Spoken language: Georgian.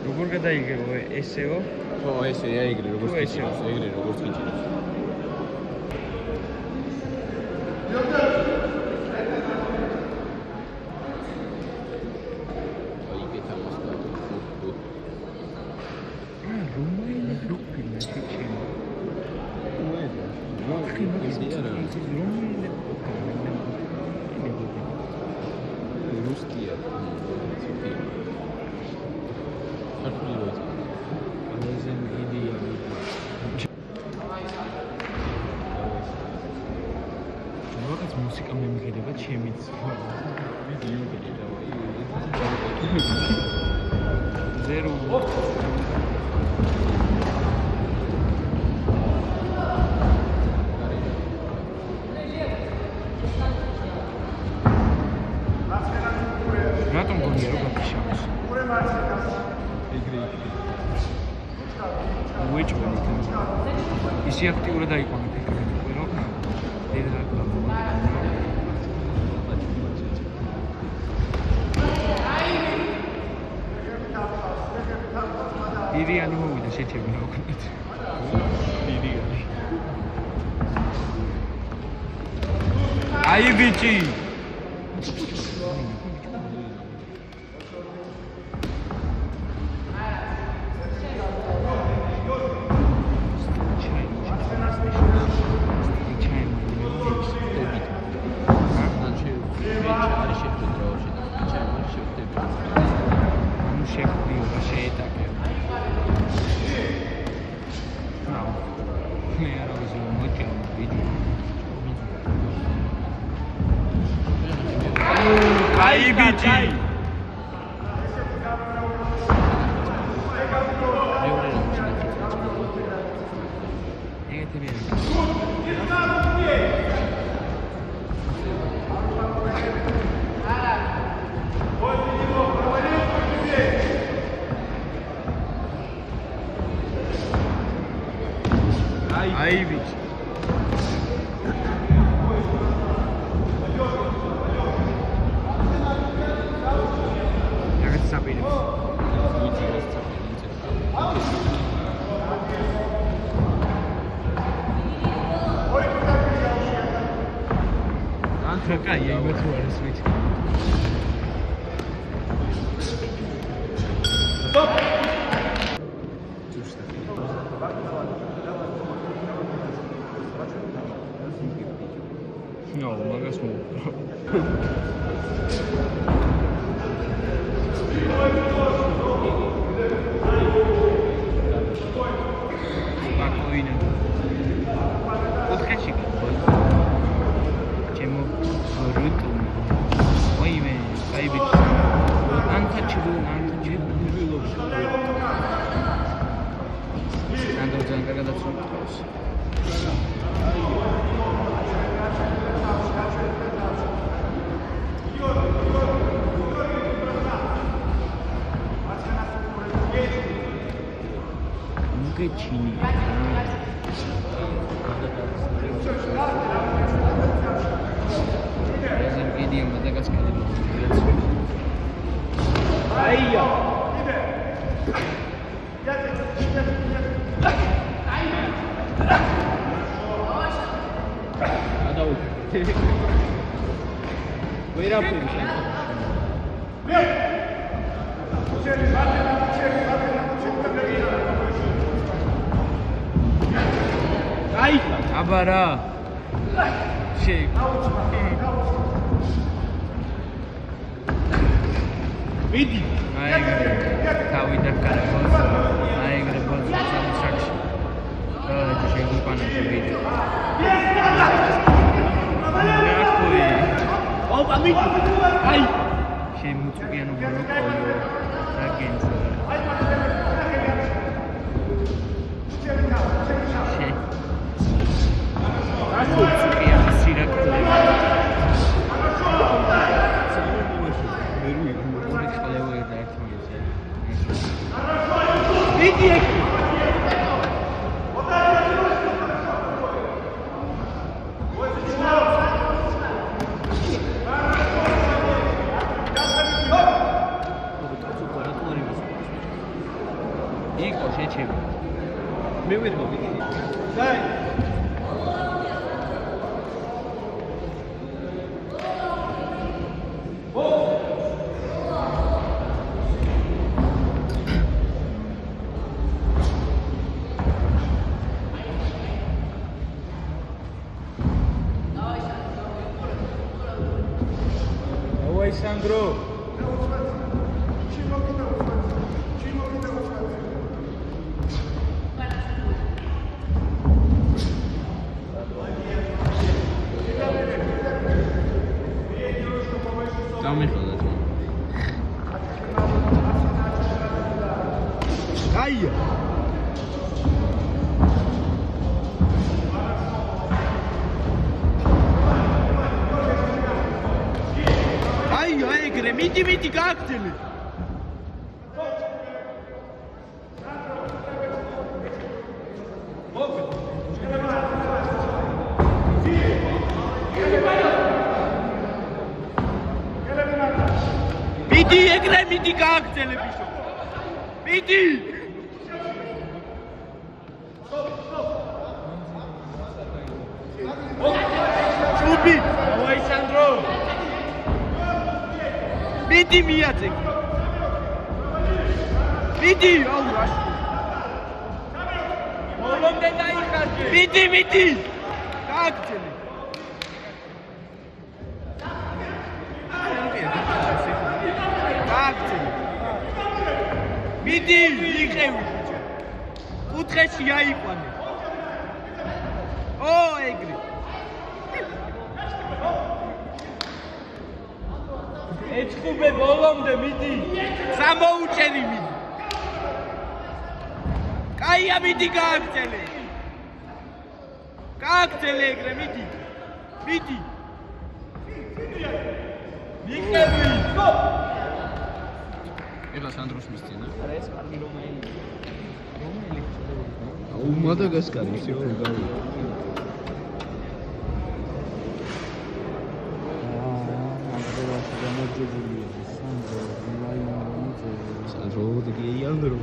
როგორ გადაიგებო ესეო? ხო, ესე ეგრე როგორც გიჩნევს, ეგრე როგორც გიჩნევს. აი გეთა მოსკა. რომაინი რუკინა შეჩენა. რუსკია. მუსიკა მემღერება ჩემიც. ზერო. რატომ გონია რომ გაფიშავს? ეგრე. უეჭველი. ისი აქტიურად აიყვანა ფიქრები, რომ დედა ირიანი მოვიდა შეჩები რა ვქნით. ირიანი. აი ბიჭი. Ai bici. Ai bici. Какая я его твою свечку. Стоп! No, магас му. Спокойно. Подходи. Чему ритм? Ой, ай бич. Untouchable. Надо загадать вопрос. Чини. Видим Мадагаскар. Айя. Адау. Вейрапин. Abara. Shake. Vidi. Tawida Karabos. Grabos. Satisfaction. Shake upon a video. Oh, amigo. Ai. შემოწვიანო მონოკოლო აგენს იყო შეჩები მე ვერ მოვიდი Oi, Sandro. გამიხადეთ Aia. Aia, ეგრე, მიდი გააგრძელე. მიდი ეგრე, მიდი გააგრძელე ბიჭო. მიდი. ჩუბი, ой, Sandro. მიდი მიაწე. მიდი, აუ რაში. მოლომდე დაიხარჯე. მიდი. გააგრძელე. გააგრძელე. მიდი, იყევი ბიჭო. კუთხეში აიყვანე. ო, ეგრე. ეჭხუბე ბოლომდე მიდი. სამოუჭერი მიდი. კაია მიდი გააგრძელე. გააგრძელე ეგრე მიდი. მიდი. მიყევი. ეხლა სანდროს მისწინა არა ეს კარგი რომელი. აუ მადაგასკარი ისე რომ გავი Sandro, de que ella andro.